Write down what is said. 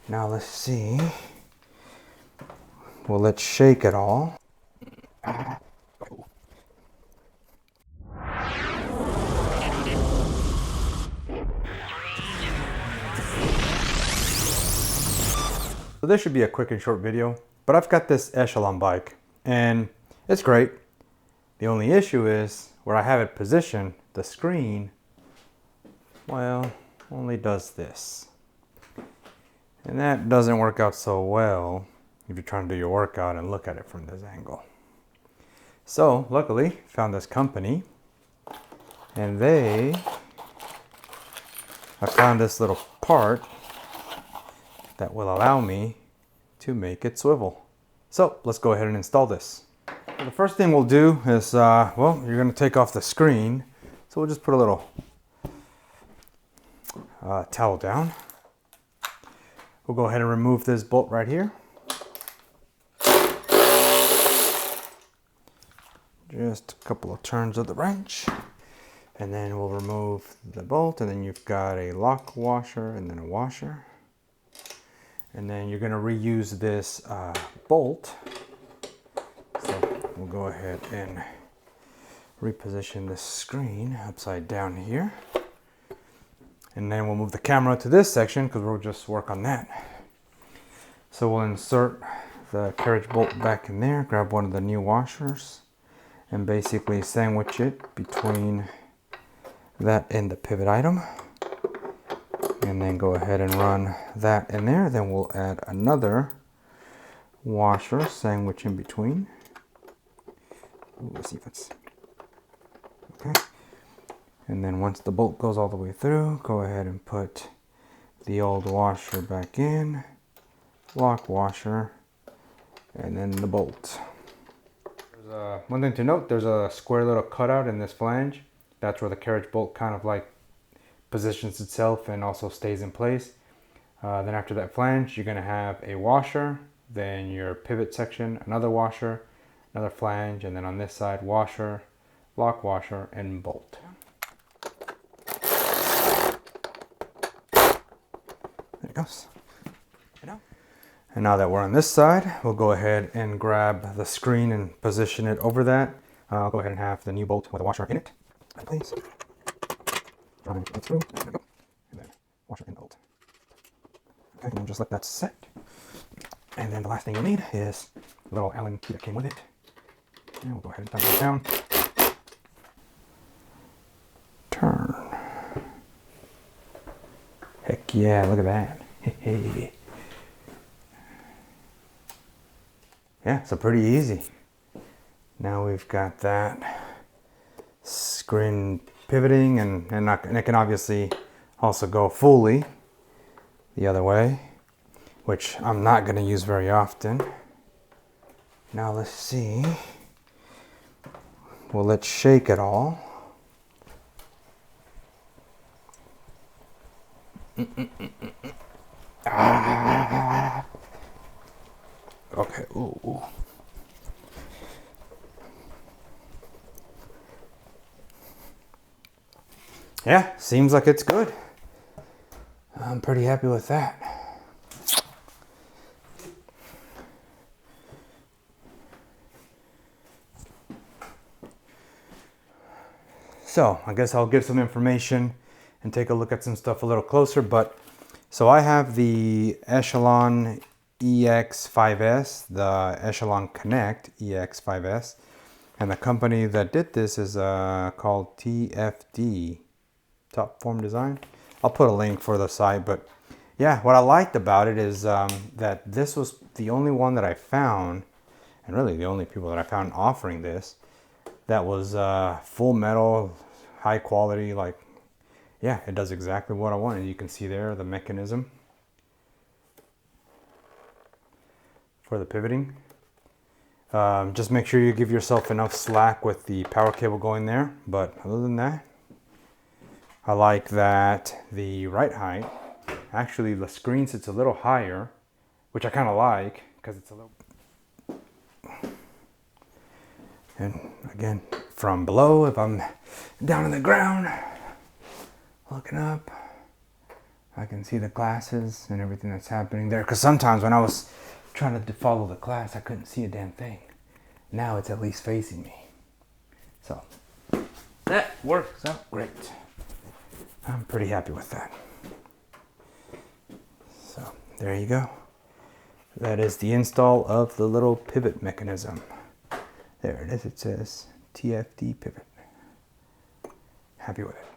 Now let's see. Well, let's shake it all. So this should be a quick and short video, but I've got this Echelon bike and it's great. The only issue is where I have it positioned, the screen, well, only does this. And that doesn't work out so well if you're trying to do your workout and look at it from this angle. So luckily found this company and I found this little part that will allow me to make it swivel. So let's go ahead and install this. So the first thing we'll do is, well, you're going to take off the screen. So we'll just put a little towel down. We'll go ahead and remove this bolt right here. Just a couple of turns of the wrench. And then we'll remove the bolt, and then you've got a lock washer and then a washer. And then you're going to reuse this bolt. So we'll go ahead and reposition the screen upside down here. And then we'll move the camera to this section because we'll just work on that. So we'll insert the carriage bolt back in there, grab one of the new washers, and basically sandwich it between that and the pivot item. And then go ahead and run that in there. Then we'll add another washer, sandwich in between. Ooh, let's see if it's okay. And then once the bolt goes all the way through, go ahead and put the old washer back in, lock washer, and then the bolt. One thing to note, there's a square little cutout in this flange. That's where the carriage bolt kind of like positions itself and also stays in place. Then after that flange, you're going to have a washer, then your pivot section, another washer, another flange, and then on this side, washer, lock washer, and bolt. There it goes. And now that we're on this side, we'll go ahead and grab the screen and position it over that. I'll go ahead and have the new bolt with a washer in it. Please. Run it through. There we go. And then washer and bolt. Okay, and then just let that set. And then the last thing you'll need is a little Allen key that came with it. And we'll go ahead and tighten it down. Turn. Heck yeah, look at that. Hey. Yeah, so pretty easy. Now we've got that screen pivoting and it can obviously also go fully the other way, which I'm not going to use very often. Now let's see. Well, let's shake it all. Okay, ooh. Yeah, seems like it's good. I'm pretty happy with that. So I guess I'll give some information and take a look at some stuff a little closer. But so I have the Echelon EX-5s, the Echelon Connect EX-5s, and the company that did this is called TFD, Top Form Design. I'll put a link for the site, but yeah, what I liked about it is that this was the only one that I found, and really the only people that I found offering this, that was full metal, high quality, like, yeah, it does exactly what I wanted. You can see there the mechanism for the pivoting. Just make sure you give yourself enough slack with the power cable going there, but other than that, I like that the right height, actually the screen sits a little higher, which I kind of like because it's a little, and again, from below, if I'm down on the ground, looking up, I can see the glasses and everything that's happening there. Because sometimes when I was trying to follow the glass, I couldn't see a damn thing. Now it's at least facing me. So that works out great. I'm pretty happy with that. So there you go. That is the install of the little pivot mechanism. There it is. It says TFD pivot. Happy with it.